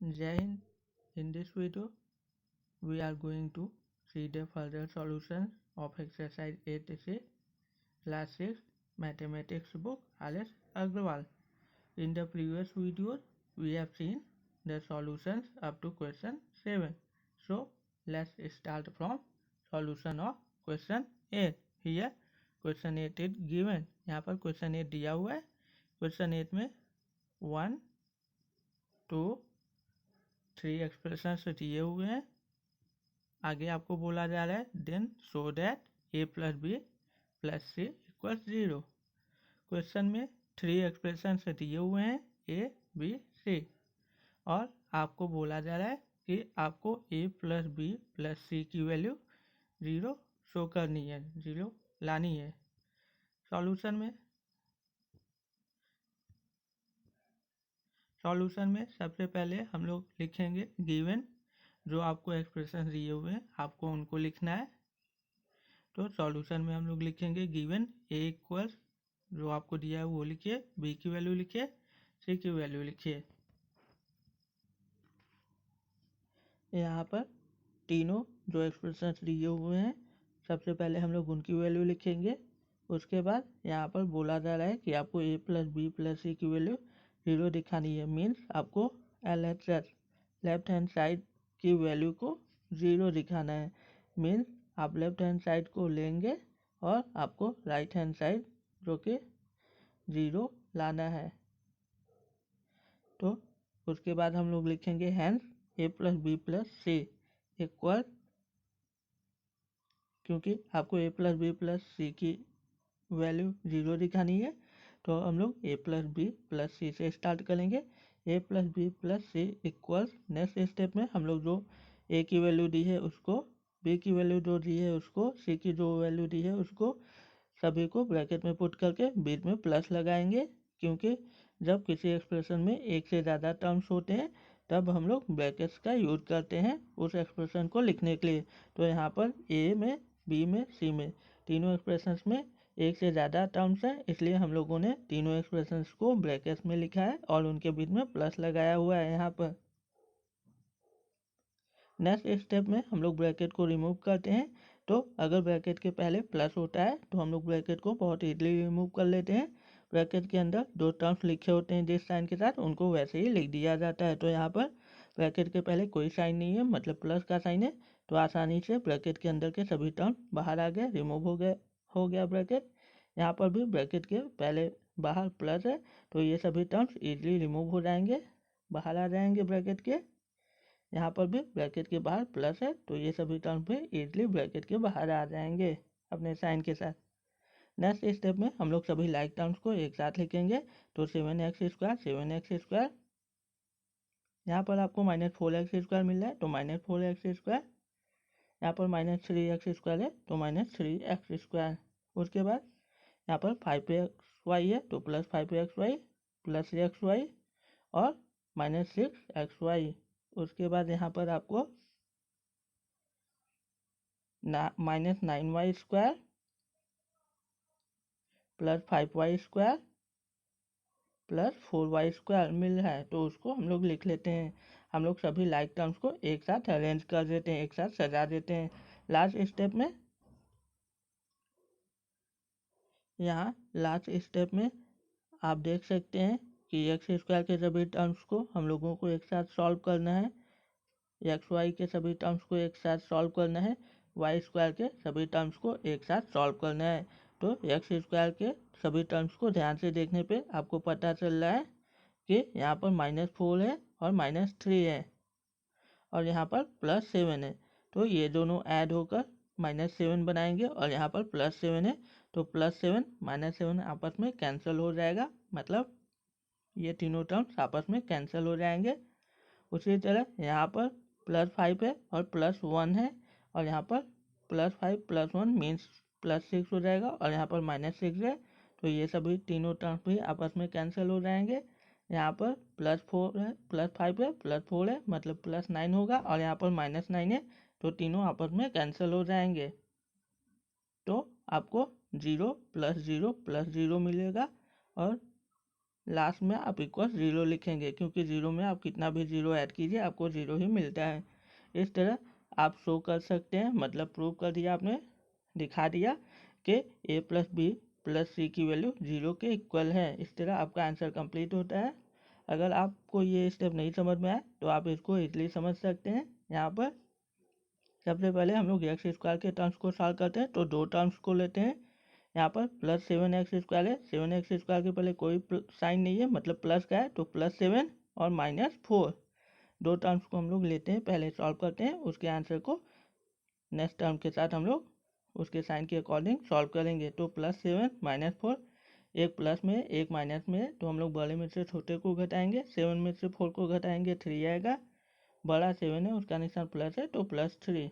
Jai Hind. In this video, we are going to see the further solutions of exercise 8C, class 6, mathematics book, Alice Agrawal. In the previous video, we have seen the solutions up to question 7. So, let's start from solution of question 8. Here, question 8 is given. यहाँ पर question 8 दिया हुआ है. Question 8 में 1, 2, 3 expressions दिए हुए हैं. आगे आपको बोला जा रहा है then show that a plus b plus c equals 0. Question में 3 एक्सप्रेशंस दिए हुए हैं a, b, c और आपको बोला जा रहा है कि आपको a plus b plus c की वैल्यू 0 शो करनी है, 0 लानी है. सॉल्यूशन में सबसे पहले हम लोग लिखेंगे गिवन. जो आपको एक्सप्रेशन दिए हुए हैं आपको उनको लिखना है. तो सॉल्यूशन में हम लोग लिखेंगे गिवन a इक्वल्स जो आपको दिया है वो लिखिए, b की वैल्यू लिखिए, c की वैल्यू लिखिए. यहाँ पर तीनों जो एक्सप्रेशन दिए हुए हैं सबसे पहले हम लोग उनकी वैल्यू लिखेंगे. उसके बाद यहाँ पर बोला जा रहा है कि आपको a plus b plus c की वैल्यू 0 दिखानी है. मीन्स आपको LHS लेफ्ट हैंड साइड की वैल्यू को 0 दिखाना है. मीन्स आप लेफ्ट हैंड साइड को लेंगे और आपको राइट हैंड साइड जो कि 0 लाना है. तो उसके बाद हम लोग लिखेंगे hence a plus b plus c equal, क्योंकि आपको a plus b plus c की वैल्यू 0 दिखानी है तो हम लोग a plus b plus c से स्टार्ट करेंगे. a plus b plus c equals next step में हम लोग जो a की वैल्यू दी है उसको, b की वैल्यू जो दी है उसको, c की जो वैल्यू दी है उसको सभी को ब्रैकेट में पुट करके बीच में प्लस लगाएंगे. क्योंकि जब किसी एक्सप्रेशन में एक से ज़्यादा टर्म्स होते हैं तब हम लोग ब्रैकेट्स का यूज करते हैं उस एक्सप्रेशन को लिखने के लिए. तो यहाँ पर a में, b में, c में तीनों एक्सप्रेशंस में एक से ज़्यादा टर्म्स है, इसलिए हम लोगों ने तीनों एक्सप्रेशंस को ब्रैकेट्स में लिखा है और उनके बीच में प्लस लगाया हुआ है. यहाँ पर नेक्स्ट स्टेप में हम लोग ब्रैकेट को रिमूव करते हैं. तो अगर ब्रैकेट के पहले प्लस होता है तो हम लोग ब्रैकेट को बहुत ईजिली रिमूव कर लेते हैं. ब्रैकेट के अंदर जो टर्म्स लिखे होते हैं जिस साइन के साथ उनको वैसे ही लिख दिया जाता है. तो यहाँ पर ब्रैकेट के पहले कोई साइन नहीं है, मतलब प्लस का साइन है, तो आसानी से ब्रैकेट के अंदर के सभी टर्म बाहर आ गए, रिमूव हो गया ब्रैकेट. यहाँ पर भी ब्रैकेट के पहले बाहर प्लस है तो ये सभी टर्म्स ईजिली रिमूव हो जाएंगे, बाहर आ जाएंगे ब्रैकेट के. यहाँ पर भी ब्रैकेट के बाहर प्लस है तो ये सभी टर्म भी इजीली ब्रैकेट के बाहर आ जाएंगे अपने साइन के साथ. नेक्स्ट स्टेप में हम लोग सभी लाइक टर्म्स को एक साथ लिखेंगे. तो 7x² यहाँ पर आपको -4x² मिल रहा है तो -4x². यहाँ पर -3x² है तो -3x². उसके बाद यहाँ पर 5xy है तो +5xy प्लस xy और -6xy. उसके बाद यहाँ पर आपको -9y² plus 5y² plus 4y² मिल रहा है तो उसको हम लोग लिख लेते हैं. हम लोग सभी लाइक टर्म्स को एक साथ अरेंज कर देते हैं, एक साथ सजा देते हैं. लास्ट स्टेप में आप देख सकते हैं कि x² के सभी टर्म्स को हम लोगों को एक साथ सॉल्व करना है, xy के सभी टर्म्स को एक साथ सॉल्व करना है, y² के सभी टर्म्स को एक साथ सॉल्व करना है. तो x² के सभी टर्म्स को ध्यान से देखने पे आपको पता चल रहा है कि यहाँ पर -4 है और -3 है और यहाँ पर +7 है. तो ये दोनों ऐड होकर -7 बनाएंगे और यहाँ पर +7 है तो +7 -7 आपस में कैंसिल हो जाएगा, मतलब ये तीनों टर्म्स आपस में कैंसिल हो जाएंगे. उसी तरह यहाँ पर +5 है और +1 है और यहाँ पर +5 +1 मीन्स +6 हो जाएगा और यहाँ पर -6 है तो ये सभी तीनों टर्म्स भी आपस में कैंसिल हो जाएंगे. यहाँ पर +4 है, +5 है, +4 है मतलब +9 होगा और यहाँ पर -9 है तो तीनों आपस में कैंसिल हो जाएंगे. तो आपको 0 +0 +0 मिलेगा और लास्ट में आप इक्वल 0 लिखेंगे, क्योंकि 0 में आप कितना भी 0 ऐड कीजिए आपको 0 ही मिलता है। इस तरह आप शो कर सकते हैं, मतलब प्रूव कर दिया आपने, दिखा दिया कि a plus b plus c की वैल्यू 0 के इक्वल है। इस तरह आपका आंसर कंप्लीट होता है। अगर आपको ये स्टेप नहीं समझ में आए तो आप इसको इजली समझ सकते हैं। यहाँ पर सबसे पहले हम लोग एक्स स्क्वायर के टर्म्स को सॉल्व करते हैं, तो दो टर्म्स को लेते हैं। यहाँ पर प्लस 7x² है, 7x² के पहले कोई साइन नहीं है, मतलब प्लस का है, तो +7 और -4 दो टर्म्स को हम लोग लेते हैं, पहले सॉल्व करते हैं, उसके आंसर को नेक्स्ट टर्म के साथ हम लोग उसके साइन के अकॉर्डिंग सॉल्व करेंगे। तो +7 -4, एक प्लस में एक माइनस में है, तो हम लोग बड़े में से छोटे को घटाएंगे, 7 में से 4 को घटाएंगे 3 आएगा, बड़ा 7 है उसका निशान प्लस है तो +3,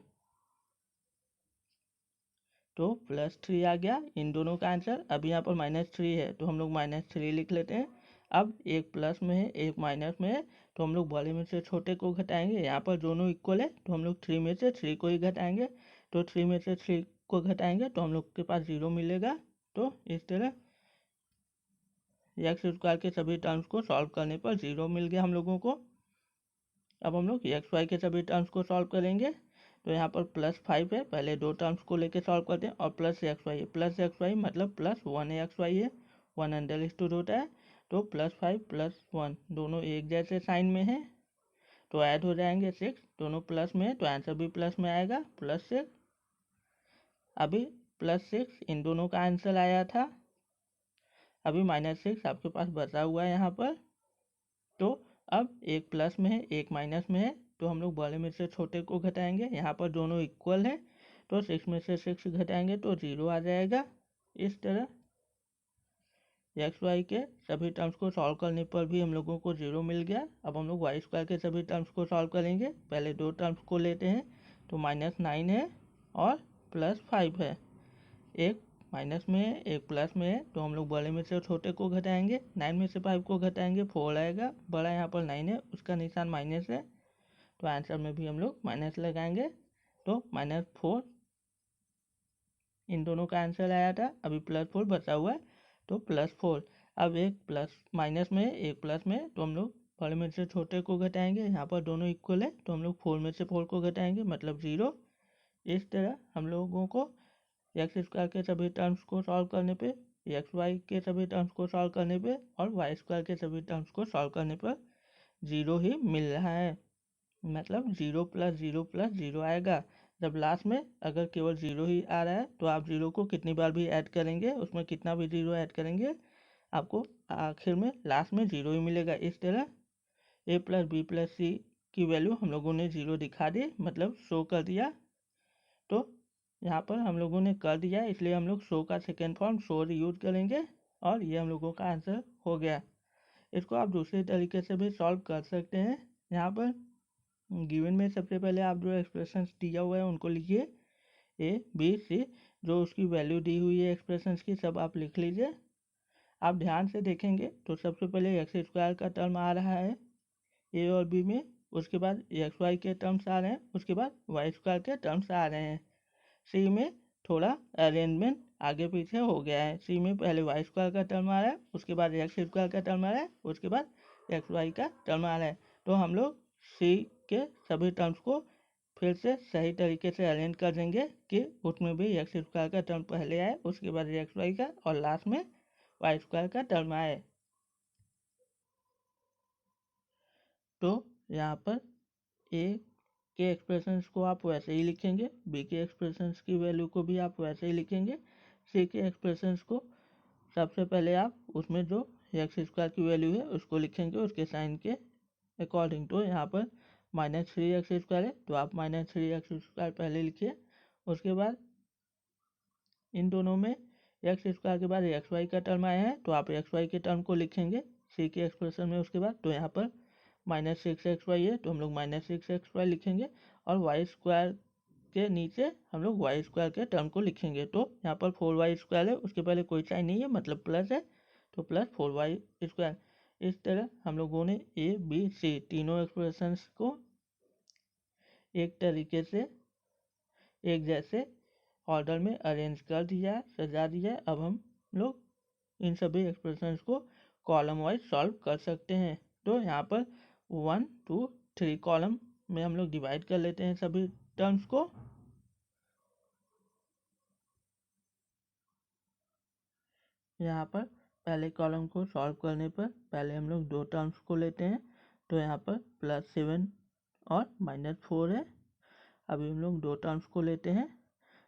तो +3 आ गया इन दोनों का आंसर। अब यहाँ पर -3 है तो हम लोग -3 लिख लेते हैं। अब एक प्लस में है एक माइनस में है, तो हम लोग बड़े में से छोटे को घटाएंगे। यहाँ पर दोनों इक्वल है तो हम लोग 3 में से 3 को ही घटाएंगे, तो 3 में से 3 को घटाएंगे तो हम लोग के पास 0 मिलेगा। तो इस तरह एक्स स्क्वायर के सभी टर्म्स को सॉल्व करने पर 0 मिल गया हम लोगों को। अब हम लोग एक्स वाई के सभी टर्म्स को सॉल्व करेंगे, तो यहाँ पर +5 है, पहले दो टर्म्स को लेके सॉल्व करते हैं, और +xy मतलब +1xy है, 1 अंडरस्टूड होता है, तो +5 +1 दोनों एक जैसे साइन में है तो ऐड हो जाएंगे 6, दोनों प्लस में है तो आंसर भी प्लस में आएगा +6। अभी +6 इन दोनों का आंसर आया था, अभी -6 आपके पास बचा हुआ है यहाँ पर। तो अब एक प्लस में है एक माइनस में है, तो हम लोग बड़े में से छोटे को घटाएंगे, यहाँ पर दोनों इक्वल है तो 6 में से 6 घटाएंगे तो 0 आ जाएगा। इस तरह एक्स वाई के सभी टर्म्स को सॉल्व करने पर भी हम लोगों को 0 मिल गया। अब हम लोग वाई स्क्वायर के सभी टर्म्स को सॉल्व करेंगे, पहले दो टर्म्स को लेते हैं, तो -9 है और +5 है, एक माइनस में है एक प्लस में है, तो हम लोग बड़े में से छोटे को घटाएंगे, 9 में से 5 को घटाएंगे 4 आएगा, बड़ा यहाँ पर 9 है उसका निशान माइनस है, तो आंसर में भी हम लोग माइनस लगाएंगे, तो -4 इन दोनों का आंसर आया था। अभी +4 बचा हुआ है तो +4। अब एक प्लस माइनस में एक प्लस में, तो हम लोग बड़े में से छोटे को घटाएंगे, यहाँ पर दोनों इक्वल है तो हम लोग 4 में से 4 को घटाएंगे मतलब 0। इस तरह हम लोगों को एक्स स्क्वायर के सभी टर्म्स को सॉल्व करने पे, एक्स वाई के सभी टर्म्स को सॉल्व करने पे और वाई स्क्वायर के सभी टर्म्स को सॉल्व करने पर 0 ही मिल रहा है, मतलब 0 + 0 + 0 आएगा। जब लास्ट में अगर केवल 0 ही आ रहा है तो आप 0 को कितनी बार भी ऐड करेंगे, उसमें कितना भी 0 ऐड करेंगे आपको आखिर में लास्ट में 0 ही मिलेगा। इस तरह a + b + c की वैल्यू हम लोगों ने 0 दिखा दी, मतलब शो कर दिया। तो यहाँ पर हम लोगों ने कर दिया है, इसलिए हम लोग शो का सेकेंड फॉर्म शोर यूज करेंगे और ये हम लोगों का आंसर हो गया। इसको आप दूसरे तरीके से भी सॉल्व कर सकते हैं। यहाँ पर गिवन में सबसे पहले आप जो एक्सप्रेशंस दिया हुआ है उनको लिखिए, A B C, जो उसकी वैल्यू दी हुई है एक्सप्रेशंस की सब आप लिख लीजिए। आप ध्यान से देखेंगे तो सबसे पहले एक्स स्क्वायर का टर्म आ रहा है ए और बी में, उसके बाद एक्स वाई के टर्म्स आ रहे हैं, उसके बाद वाई स्क्वायर के टर्म्स आ रहे हैं। सी में थोड़ा अरेंजमेंट आगे पीछे हो गया है, सी में पहले वाई स्क्वायर का टर्म आ रहा है, उसके बाद एक्स स्क्वायर का टर्म आ रहा है, उसके बाद एक्स वाई का टर्म आ रहा है। तो हम लोग सी के सभी टर्म्स को फिर से सही तरीके से अरेंज कर देंगे कि उसमें भी एक्स स्क्वायर का टर्म पहले आए, उसके बाद एक्स वाई का, और लास्ट में वाई स्क्वायर का टर्म आए। तो यहाँ पर ए के एक्सप्रेशंस को आप वैसे ही लिखेंगे, बी के एक्सप्रेशंस की वैल्यू को भी आप वैसे ही लिखेंगे, सी के एक्सप्रेशंस को सबसे पहले आप उसमें जो एक्स स्क्वायर की वैल्यू है उसको लिखेंगे उसके साइन के अकॉर्डिंग। तो यहाँ पर -3x² है तो आप -3x² पहले लिखिए, उसके बाद इन दोनों में एक्स स्क्वायर के बाद एक्स वाई का टर्म आया है तो आप एक्स वाई के टर्म को लिखेंगे सी के एक्सप्रेशन में। उसके बाद तो यहाँ पर -6xy है तो हम लोग -6xy लिखेंगे, और वाई स्क्वायर के नीचे हम लोग वाई स्क्वायर के टर्म को लिखेंगे। तो यहाँ पर 4y² है, उसके पहले कोई साइन नहीं है मतलब प्लस है, तो +4y²। इस तरह हम लोगों ने ए बी सी तीनों एक्सप्रेशंस को एक तरीके से एक जैसे ऑर्डर में अरेंज कर दिया है, सजा दिया है। अब हम लोग इन सभी एक्सप्रेशंस को कॉलम वाइज सॉल्व कर सकते हैं। तो यहाँ पर 1 2 3 कॉलम में हम लोग डिवाइड कर लेते हैं सभी टर्म्स को। यहाँ पर पहले कॉलम को सॉल्व करने पर पहले हम लोग दो टर्म्स को लेते हैं। तो यहाँ पर +7 और -4 है। अभी हम लोग दो टर्म्स को लेते हैं।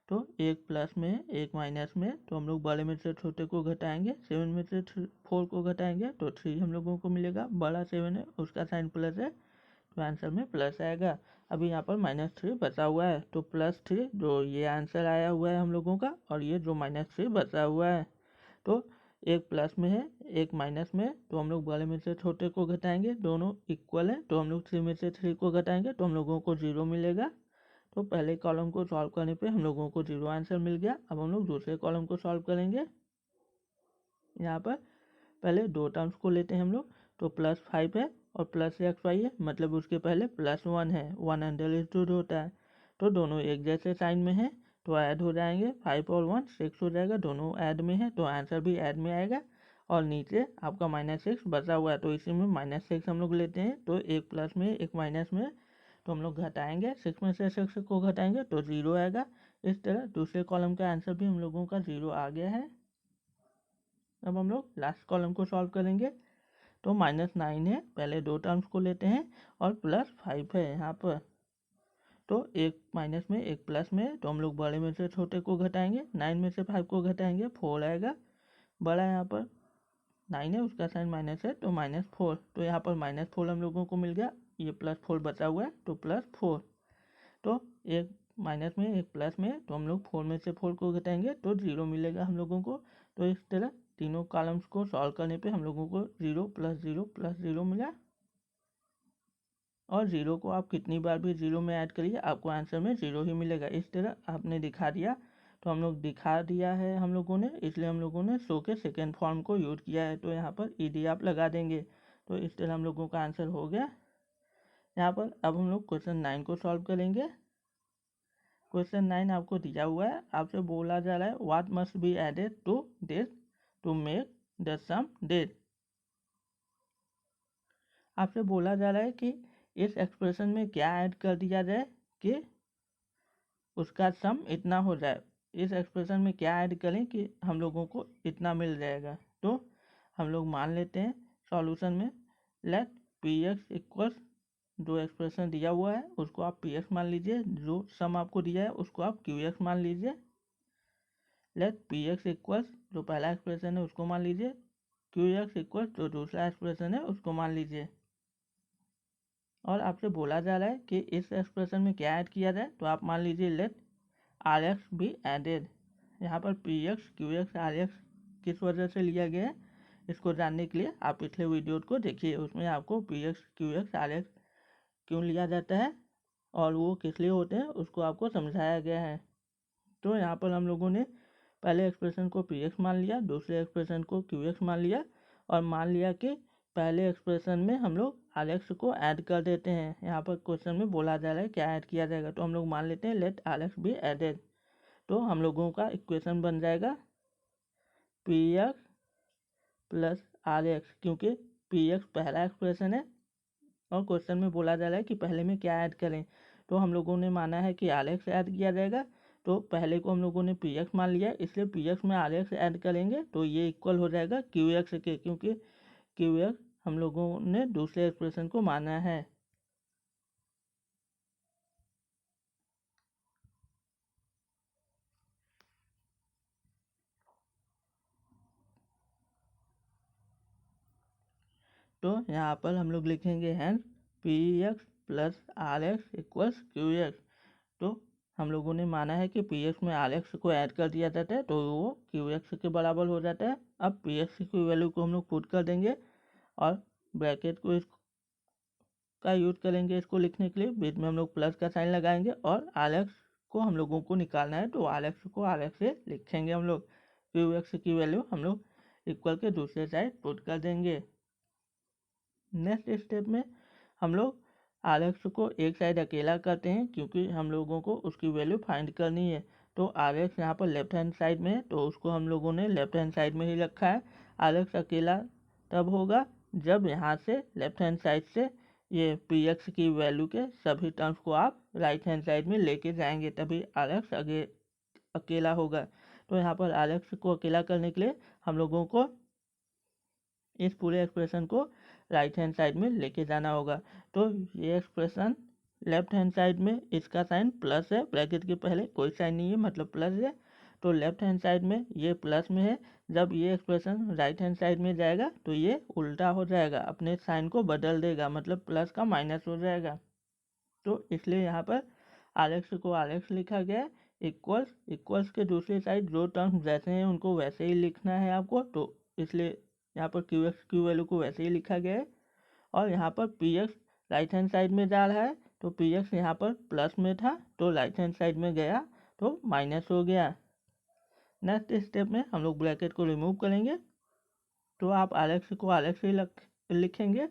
तो एक प्लस में एक माइनस में, तो हम लोग बड़े में से छोटे को घटाएंगे। 7 में से 4 को घटाएंगे तो 3 हम लोगों को मिलेगा। बड़ा 7 है, उसका साइन प्लस है, तो आंसर में प्लस आएगा। अभी यहाँ पर -3 बचा हुआ है, तो +3 जो ये आंसर आया हुआ है हम लोगों का, और ये जो -3 बचा हुआ है। तो एक प्लस में है एक माइनस में, तो हम लोग बड़े में से छोटे को घटाएंगे, दोनों इक्वल है। तो हम लोग 3 में से 3 को घटाएंगे तो हम लोगों को 0 मिलेगा। तो पहले कॉलम को सॉल्व करने पे हम लोगों को 0 आंसर मिल गया। अब हम लोग दूसरे कॉलम को सॉल्व करेंगे। यहाँ पर पहले दो टर्म्स को लेते हैं हम लोग। तो +5 है और +xy है, मतलब उसके पहले +1 है। 1 अंडर होता है, तो दोनों एक जैसे साइन में है, तो ऐड हो जाएंगे। 5 और 1 6 हो जाएगा, दोनों ऐड में है, तो आंसर भी ऐड में आएगा। और नीचे आपका -6 बचा हुआ है, तो इसी में -6 हम लोग लेते हैं। तो एक प्लस में एक माइनस में, तो हम लोग घटाएंगे। 6 में से 6 को घटाएंगे तो 0 आएगा। इस तरह दूसरे कॉलम का आंसर भी हम लोगों का 0 आ गया है। अब हम लोग लास्ट कॉलम को सॉल्व करेंगे। तो -9 है, पहले दो टर्म्स को लेते हैं, और +5 है यहाँ पर। तो एक माइनस में एक प्लस में, तो हम लोग बड़े में से छोटे को घटाएंगे। 9 में से 5 को घटाएंगे, 4 आएगा। बड़ा यहाँ पर 9 है, उसका साइन माइनस है, तो -4। तो यहाँ पर -4 हम लोगों को मिल गया। ये +4 बचा हुआ है, तो +4। तो एक माइनस में एक प्लस में, तो हम लोग 4 में से 4 को घटाएंगे तो 0 मिलेगा हम लोगों को। तो इस तरह तीनों कॉलम्स को सॉल्व करने पे हम लोगों को 0 + 0 + 0 मिला। और 0 को आप कितनी बार भी 0 में ऐड करिए, आपको आंसर में 0 ही मिलेगा। इस तरह आपने दिखा दिया, तो हम लोग दिखा दिया है हम लोगों ने, इसलिए हम लोगों ने शो के सेकेंड फॉर्म को यूज़ किया है। तो यहाँ पर ईडी आप लगा देंगे। तो इस तरह हम लोगों का आंसर हो गया। यहाँ पर अब हम लोग क्वेश्चन 9 को सॉल्व करेंगे। क्वेश्चन 9 आपको दिया हुआ है, आपसे बोला जा रहा है what must be added to this to make the sum this. आपसे बोला जा रहा है कि इस एक्सप्रेशन में क्या ऐड कर दिया जाए कि उसका सम इतना हो जाए। इस एक्सप्रेशन में क्या ऐड करें कि हम लोगों को इतना मिल जाएगा। तो हम लोग मान लेते हैं सॉल्यूशन में, लेट px इक्वल्स, जो एक्सप्रेशन दिया हुआ है उसको आप px मान लीजिए, जो सम आपको दिया है उसको आप qx मान लीजिए। लेट px इक्वल्स, जो पहला एक्सप्रेशन है उसको मान लीजिए, qx इक्वल्स, जो दूसरा एक्सप्रेशन है उसको मान लीजिए। और आपसे बोला जा रहा है कि इस एक्सप्रेशन में क्या ऐड किया जाए, तो आप मान लीजिए लेट rx भी एडेड। यहाँ पर px qx rx किस वजह से लिया गया है, इसको जानने के लिए आप पिछले वीडियो को देखिए, उसमें आपको px qx rx क्यों लिया जाता है और वो किस लिए होते हैं उसको आपको समझाया गया है। तो यहाँ पर हम लोगों ने पहले एक्सप्रेशन को px मान लिया, दूसरे एक्सप्रेशन को qx मान लिया, और मान लिया कि पहले एक्सप्रेशन में हम लोग rx को ऐड कर देते हैं। यहाँ पर क्वेश्चन में बोला जा रहा है क्या ऐड किया जाएगा, तो हम लोग मान लेते हैं लेट rx बी एडेड। तो हम लोगों का इक्वेशन बन जाएगा px + rx, क्योंकि px पहला एक्सप्रेशन है और क्वेश्चन में बोला जा रहा है कि पहले में क्या ऐड करें। तो हम लोगों ने माना है कि rx ऐड किया जाएगा, तो पहले को हम लोगों ने px मान लिया, इसलिए px में rx ऐड करेंगे तो ये इक्वल हो जाएगा qx के, क्योंकि qx हम लोगों ने दूसरे एक्सप्रेशन को माना है। तो यहाँ पर हम लोग लिखेंगे hence px + rx equals qx। तो हम लोगों ने माना है कि px में rx को ऐड कर दिया जाता है तो वो qx के बराबर हो जाता है। अब px की वैल्यू को हम लोग पुट कर देंगे और ब्रैकेट को इसका यूज करेंगे इसको लिखने के लिए। बीच में हम लोग प्लस का साइन लगाएंगे और rx को हम लोगों को निकालना है, तो rx को rx से लिखेंगे हम लोग। qx की वैल्यू हम लोग इक्वल के दूसरे साइड पुट कर देंगे। नेक्स्ट स्टेप में हम लोग rx को एक साइड अकेला करते हैं, क्योंकि हम लोगों को उसकी वैल्यू फाइंड करनी है। तो rx यहाँ पर लेफ्ट हैंड साइड में है, तो उसको हम लोगों ने लेफ्ट हैंड साइड में ही रखा है। rx अकेला तब होगा जब यहाँ से लेफ्ट हैंड साइड से ये पी एक्स की वैल्यू के सभी टर्म्स को आप राइट हैंड साइड में लेके जाएंगे, तभी आर एक्स आगे अकेला होगा। तो यहाँ पर आर एक्स को अकेला करने के लिए हम लोगों को इस पूरे एक्सप्रेशन को राइट हैंड साइड में लेके जाना होगा। तो ये एक्सप्रेशन लेफ्ट हैंड साइड में इसका साइन प्लस है, ब्रैकेट के पहले कोई साइन नहीं है मतलब प्लस है, तो लेफ्ट हैंड साइड में ये प्लस में है। जब ये एक्सप्रेशन राइट हैंड साइड में जाएगा तो ये उल्टा हो जाएगा, अपने साइन को बदल देगा, मतलब प्लस का माइनस हो जाएगा। तो इसलिए यहाँ पर आर एक्स को आर एक्स लिखा गया है, इक्वल्स के दूसरी साइड जो टर्म्स जैसे हैं उनको वैसे ही लिखना है आपको। तो इसलिए यहाँ पर क्यू एक्स क्यू वैल्यू को वैसे ही लिखा गया है। और यहाँ पर P x right hand side में जा रहा है, तो पी एक्स यहाँ पर प्लस में था तो राइट हैंड साइड में गया तो माइनस हो गया। नेक्स्ट स्टेप में हम लोग ब्रैकेट को रिमूव करेंगे, तो आप आर एक्स को आर एक्स ही लिखेंगे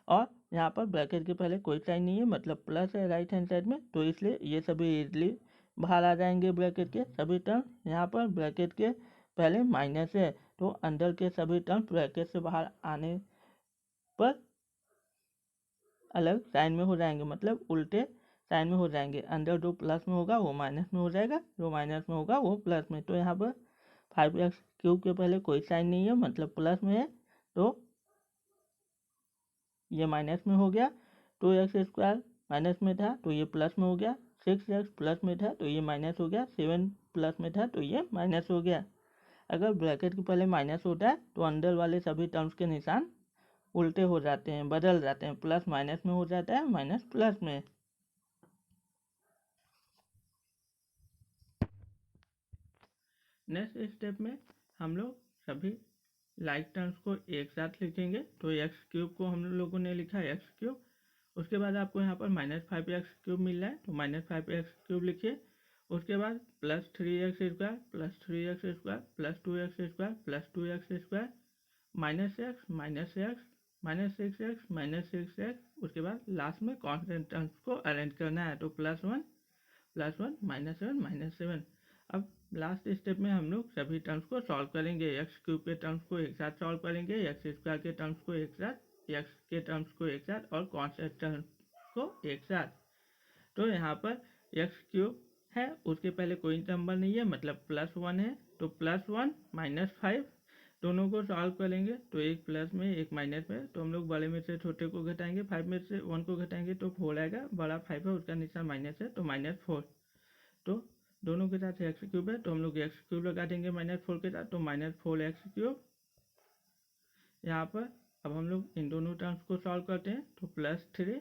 और यहाँ पर ब्रैकेट के पहले कोई साइन नहीं है मतलब प्लस है राइट हैंड साइड में, तो इसलिए ये सभी इजली बाहर आ जाएंगे ब्रैकेट के सभी टर्म। यहाँ पर ब्रैकेट के पहले माइनस है तो अंदर के सभी टर्म ब्रैकेट से बाहर आने पर अलग साइन में हो जाएंगे, मतलब उल्टे साइन में हो जाएंगे। अंदर जो प्लस में होगा वो माइनस में हो जाएगा, जो माइनस में होगा वो प्लस में। तो यहाँ पर 5x³ के पहले कोई साइन नहीं है मतलब प्लस में है, तो ये माइनस में हो गया। 2x² माइनस में था तो ये प्लस में हो गया। 6x प्लस में था तो ये माइनस हो गया। 7 प्लस में था तो ये माइनस हो गया। अगर ब्रैकेट के पहले माइनस होता है तो अंदर वाले सभी टर्म्स के निशान उल्टे हो जाते हैं, बदल जाते हैं, प्लस माइनस में हो जाता है, माइनस प्लस में। नेक्स्ट स्टेप में हम लोग सभी लाइक टर्म्स को एक साथ लिखेंगे। तो x³ को हम लोगों ने लिखा x³। उसके बाद आपको यहाँ पर -5x³ मिल रहा है तो -5x³ लिखिए। उसके बाद +3x² +3x² +2x² +2x² -x -6x -6x। उसके बाद लास्ट में कॉन्स्टेंट टर्म्स को अरेंज करना है, तो +1 +1 -7 -7। अब लास्ट स्टेप में हम लोग सभी टर्म्स को सॉल्व करेंगे। x³ के टर्म्स को एक साथ सॉल्व करेंगे, x² के टर्म्स को एक साथ, x के टर्म्स को एक साथ और कॉन्स्टेंट टर्म्स को एक साथ। तो यहाँ पर x³ है, उसके पहले कोई नंबर नहीं है मतलब +1 है, तो +1 -5 दोनों को सॉल्व करेंगे। तो एक प्लस में एक माइनस में, तो हम लोग बड़े में से छोटे को घटाएंगे, 5 में से 1 को घटाएंगे तो 4 आएगा। बड़ा 5 है उसका निशान माइनस है तो -4। तो दोनों के साथ x³ है तो हम लोग x³ लगा देंगे -4 के साथ, तो -4x³। यहाँ पर अब हम लोग इन दोनों टर्म्स को सॉल्व करते हैं, तो +3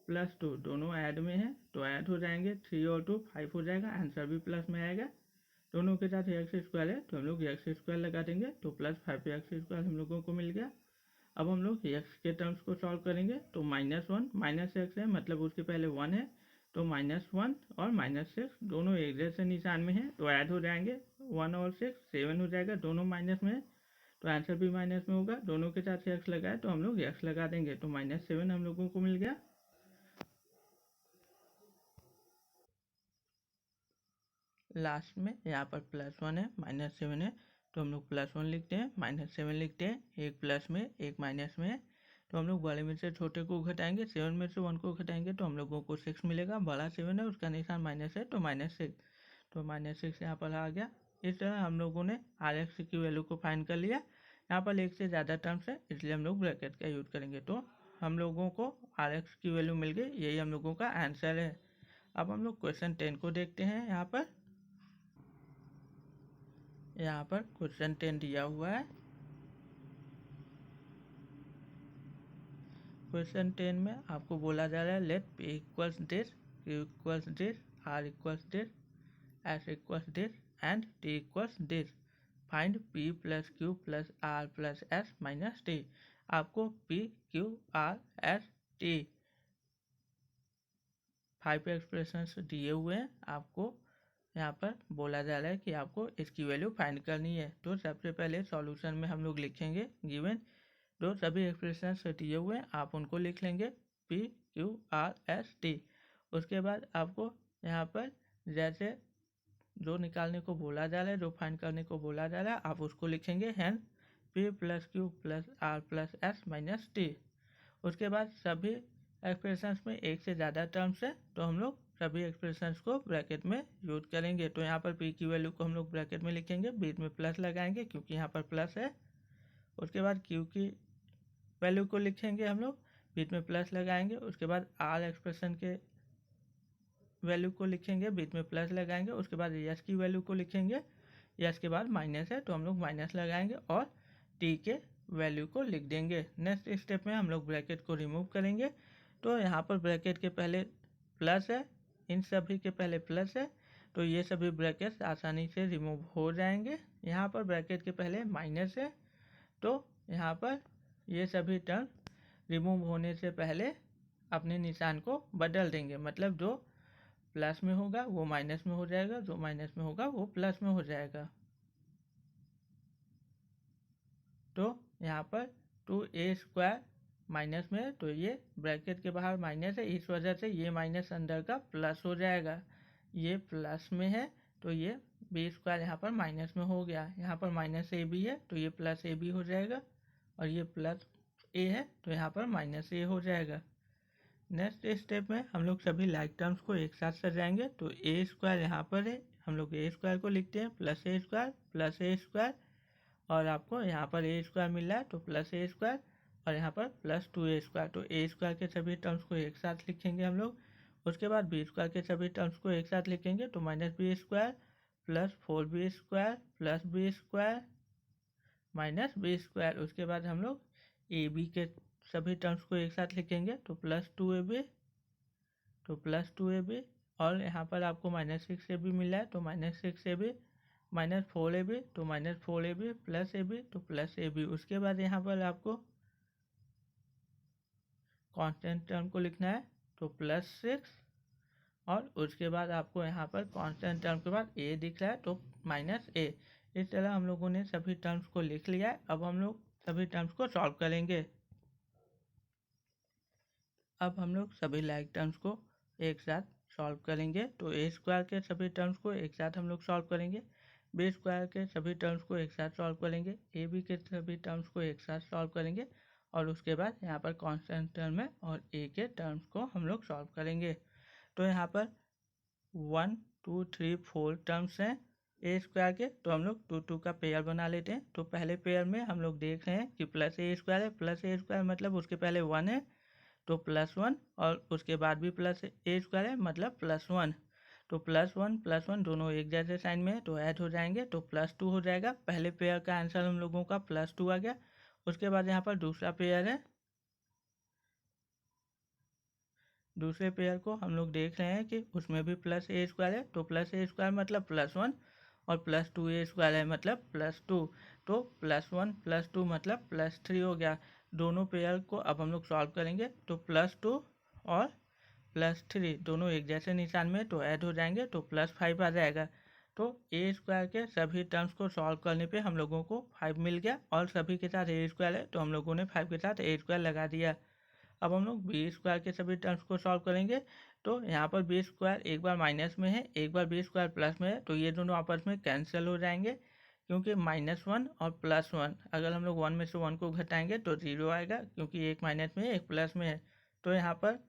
+2 दोनों ऐड में है तो ऐड हो जाएंगे, 3 और 2 5 हो जाएगा, आंसर भी प्लस में आएगा। दोनों के साथ x² है तो हम लोग x² लगा देंगे, तो +5x² हम लोगों को मिल गया। अब हम लोग x के टर्म्स को सॉल्व करेंगे, तो -1 -x है मतलब उसके पहले 1 है, तो -1 और -6 दोनों एक जैसे निशान में है तो ऐड हो जाएंगे, 1 और 6 7 हो जाएगा, दोनों माइनस में है तो आंसर भी माइनस में होगा। दोनों के साथ x लगाए तो हम लोग x लगा देंगे, तो -7 हम लोगों को मिल गया। लास्ट में यहाँ पर +1 है -7 है तो हम लोग +1 लिखते हैं, -7 लिखते हैं, एक प्लस में एक माइनस में है, तो हम लोग बड़े में से छोटे को घटाएंगे, 7 में से 1 को घटाएंगे तो हम लोगों को 6 मिलेगा। बड़ा 7 है उसका निशान माइनस है तो -6, तो -6 यहाँ पर आ गया। इस तरह हम लोगों ने Rx की वैल्यू को फाइंड कर लिया। यहाँ पर एक से ज़्यादा टर्म्स है इसलिए हम लोग ब्रैकेट का यूज़ करेंगे, तो हम लोगों को Rx की वैल्यू मिल गई, यही हम लोगों का आंसर है। अब हम लोग क्वेश्चन 10 को देखते हैं। यहाँ पर क्वेश्चन 10 दिया हुआ है। क्वेश्चन 10 में आपको बोला जा रहा है let P equals this, Q equals this, R equals this, S equals this and T equals this. Find P plus Q plus R plus S minus T। आपको P Q R S T 5 expressions दिए हुए हैं। आपको यहाँ पर बोला जा रहा है कि आपको इसकी वैल्यू फाइंड करनी है। तो सबसे पहले सॉल्यूशन में हम लोग लिखेंगे गिवन जो सभी एक्सप्रेशंस दिए हुए हैं आप उनको लिख लेंगे P Q R S T। उसके बाद आपको यहाँ पर जैसे जो निकालने को बोला जा रहा है, जो फाइंड करने को बोला जा रहा है, आप उसको लिखेंगे। Hence P plus Q plus R plus S minus T. उसके बाद सभी एक्सप्रेशंस में एक से ज़्यादा टर्म्स है तो हम लोग सभी एक्सप्रेशंस को ब्रैकेट में यूज करेंगे। तो यहाँ पर पी की वैल्यू को हम लोग ब्रैकेट में लिखेंगे, बीच में प्लस लगाएंगे क्योंकि यहाँ पर प्लस है। उसके बाद क्यू की वैल्यू को लिखेंगे हम लोग, बीच में प्लस लगाएंगे। उसके बाद आर एक्सप्रेशन के वैल्यू को लिखेंगे, बीच में प्लस लगाएंगे। उसके बाद यस की वैल्यू को लिखेंगे, यस के बाद माइनस है तो हम लोग माइनस लगाएंगे और टी के वैल्यू को लिख देंगे। नेक्स्ट स्टेप में हम लोग ब्रैकेट को रिमूव करेंगे। तो यहाँ पर ब्रैकेट के पहले प्लस है, इन सभी के पहले प्लस है तो ये सभी ब्रैकेट्स आसानी से रिमूव हो जाएंगे। यहाँ पर ब्रैकेट के पहले माइनस है तो यहाँ पर ये सभी टर्म रिमूव होने से पहले अपने निशान को बदल देंगे, मतलब जो प्लस में होगा वो माइनस में हो जाएगा, जो माइनस में होगा वो प्लस में हो जाएगा। तो यहाँ पर 2a² माइनस में है तो ये ब्रैकेट के बाहर माइनस है, इस वजह से ये माइनस अंदर का प्लस हो जाएगा। ये प्लस में है तो ये b² यहाँ पर माइनस में हो गया। यहाँ पर माइनस ए बी है तो ये प्लस ए बी हो जाएगा और ये प्लस ए है तो यहाँ पर माइनस ए हो जाएगा। नेक्स्ट स्टेप में हम लोग सभी लाइक टर्म्स को एक साथ सजाएंगे। तो a² यहाँ पर है, हम लोग a² को लिखते हैं प्लस a² और आपको यहाँ पर a² मिल रहा है तो प्लस a² और यहाँ पर प्लस 2a²। तो a² के सभी टर्म्स को एक साथ लिखेंगे हम लोग। उसके बाद b² के सभी टर्म्स को एक साथ लिखेंगे तो -b² plus 4b² plus b² minus b²। उसके बाद हम लोग ab के सभी टर्म्स को एक साथ लिखेंगे तो प्लस 2ab और यहाँ पर आपको -6ab मिला है तो -6ab माइनस 4ab तो -4ab प्लस ab तो प्लस ab। उसके बाद यहाँ पर आपको कांस्टेंट टर्म को लिखना है तो +6 और उसके बाद आपको यहाँ पर कांस्टेंट टर्म के बाद a दिख रहा है तो -a। इस तरह हम लोगों ने सभी टर्म्स को लिख लिया है। अब हम लोग सभी टर्म्स को सॉल्व करेंगे। अब हम लोग सभी लाइक टर्म्स को एक साथ सॉल्व करेंगे। तो a² के सभी टर्म्स को एक साथ हम लोग सॉल्व करेंगे, b² के सभी टर्म्स को एक साथ सॉल्व करेंगे, ab के सभी टर्म्स को एक साथ सॉल्व करेंगे और उसके बाद यहाँ पर कांस्टेंट टर्म है और a के टर्म्स को हम लोग सॉल्व करेंगे। तो यहाँ पर 1 2 3 4 टर्म्स हैं a² के, तो हम लोग 2 2 का पेयर बना लेते हैं। तो पहले पेयर में हम लोग देख रहे हैं कि +a² है, +a² मतलब उसके पहले 1 है तो +1 और उसके बाद भी +a² है मतलब +1। तो +1 दोनों एक जैसे साइन में है तो ऐड हो जाएंगे तो +2 हो जाएगा। पहले पेयर का आंसर हम लोगों का +2 आ गया। उसके बाद यहाँ पर दूसरा पेयर है, दूसरे पेयर को हम लोग देख रहे हैं कि उसमें भी +a² है तो +a² मतलब +1 और +2a² है मतलब +2। तो +1 +2 मतलब +3 हो गया। दोनों पेयर को अब हम लोग सॉल्व करेंगे तो +2 और +3 दोनों एक जैसे निशान में तो ऐड हो जाएंगे तो +5 आ जाएगा। तो a² के सभी टर्म्स को सॉल्व करने पे हम लोगों को 5 मिल गया और सभी के साथ a² है तो हम लोगों ने 5 के साथ a² लगा दिया। अब हम लोग b² के सभी टर्म्स को सॉल्व करेंगे। तो यहाँ पर b² एक बार माइनस में है, एक बार b² प्लस में है तो ये दोनों आपस में कैंसिल हो जाएंगे क्योंकि -1 और +1 अगर हम लोग 1 में से 1 को घटाएंगे तो 0 आएगा क्योंकि एक माइनस में है एक प्लस में है। तो यहाँ पर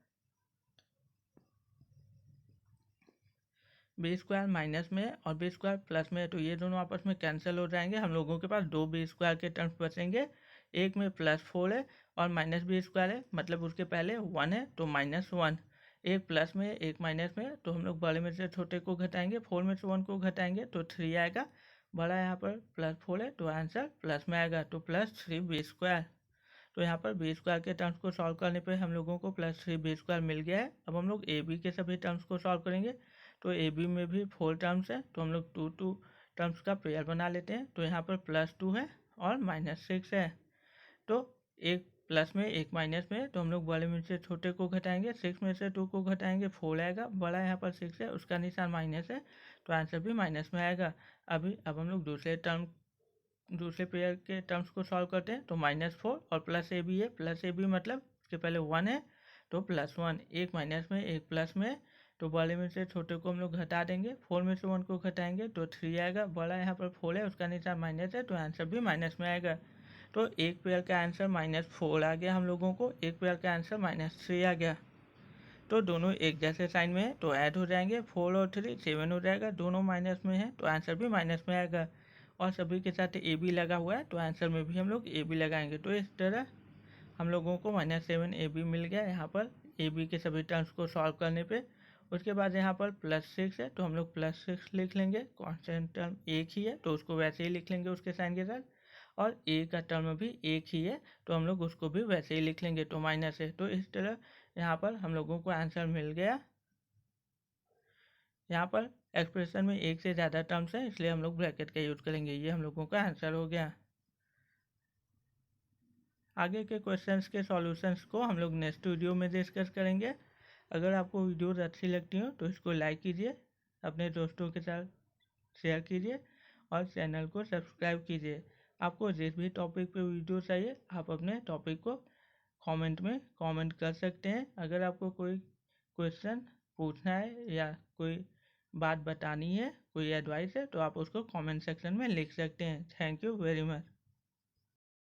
b² माइनस में है और b² प्लस में है तो ये दोनों आपस में कैंसिल हो जाएंगे। हम लोगों के पास 2 b² के टर्म्स बचेंगे, एक में +4 है और -b² है मतलब उसके पहले 1 है तो -1। एक प्लस में एक माइनस में तो हम लोग बड़े में से छोटे को घटाएंगे, 4 में से 1 को घटाएंगे तो 3 आएगा। बड़ा यहाँ पर +4 है तो आंसर प्लस में आएगा तो +3b²। तो यहाँ पर b² के टर्म्स को सॉल्व करने पे हम लोगों को +3b² मिल गया है। अब हम लोग ab के सभी टर्म्स को सॉल्व करेंगे। तो ab में भी 4 टर्म्स है तो हम लोग 2 2 टर्म्स का पेयर बना लेते हैं। तो यहाँ पर +2 है और -6 है तो एक प्लस में एक माइनस में तो हम लोग बड़े में से छोटे को घटाएंगे, 6 में से 2 को घटाएंगे 4 आएगा। बड़ा यहाँ पर 6 है उसका निशान माइनस है तो आंसर भी माइनस में आएगा। अब हम लोग दूसरे पेयर के टर्म्स को सॉल्व करते हैं। तो -4 और +ab है, +ab मतलब उसके पहले 1 है तो +1। एक माइनस में एक प्लस में तो बड़े में से छोटे को हम लोग घटा देंगे, 4 में से 1 को घटाएंगे तो 3 आएगा। बड़ा यहाँ पर 4 है उसका निशान माइनस है तो आंसर भी माइनस में आएगा। तो एक पेयर का आंसर -4 आ गया हम लोगों को, एक पेयर का आंसर -3 आ गया। तो दोनों एक जैसे साइन में है तो ऐड हो जाएंगे, 4 और 3 7 हो जाएगा, दोनों माइनस में है तो आंसर भी माइनस में आएगा। और सभी के साथ ए बी लगा हुआ है तो आंसर में भी हम लोग ए बी लगाएंगे। तो इस तरह हम लोगों को -7 ए बी मिल गया यहाँ पर ए बी के सभी टर्म्स को सॉल्व करने पे। उसके बाद यहाँ पर +6 है तो हम लोग +6 लिख लेंगे, कांस्टेंट टर्म एक ही है तो उसको वैसे ही लिख लेंगे उसके साइन के साथ। और ए का टर्म भी एक ही है तो हम लोग उसको भी वैसे ही लिख लेंगे, तो माइनस है। तो इस तरह यहाँ पर हम लोगों को आंसर मिल गया। यहाँ पर एक्सप्रेशन में एक से ज़्यादा टर्म्स है इसलिए हम लोग ब्रैकेट का यूज़ करेंगे। ये हम लोगों का आंसर हो गया। आगे के क्वेश्चंस के सॉल्यूशंस को हम लोग नेक्स्ट वीडियो में डिस्कस करेंगे। अगर आपको वीडियोज़ अच्छी लगती हो तो इसको लाइक कीजिए, अपने दोस्तों के साथ शेयर कीजिए और चैनल को सब्सक्राइब कीजिए। आपको जिस भी टॉपिक पे वीडियो चाहिए आप अपने टॉपिक को कमेंट में कमेंट कर सकते हैं। अगर आपको कोई क्वेश्चन पूछना है या कोई बात बतानी है, कोई एडवाइस है तो आप उसको कमेंट सेक्शन में लिख सकते हैं। Thank you very much.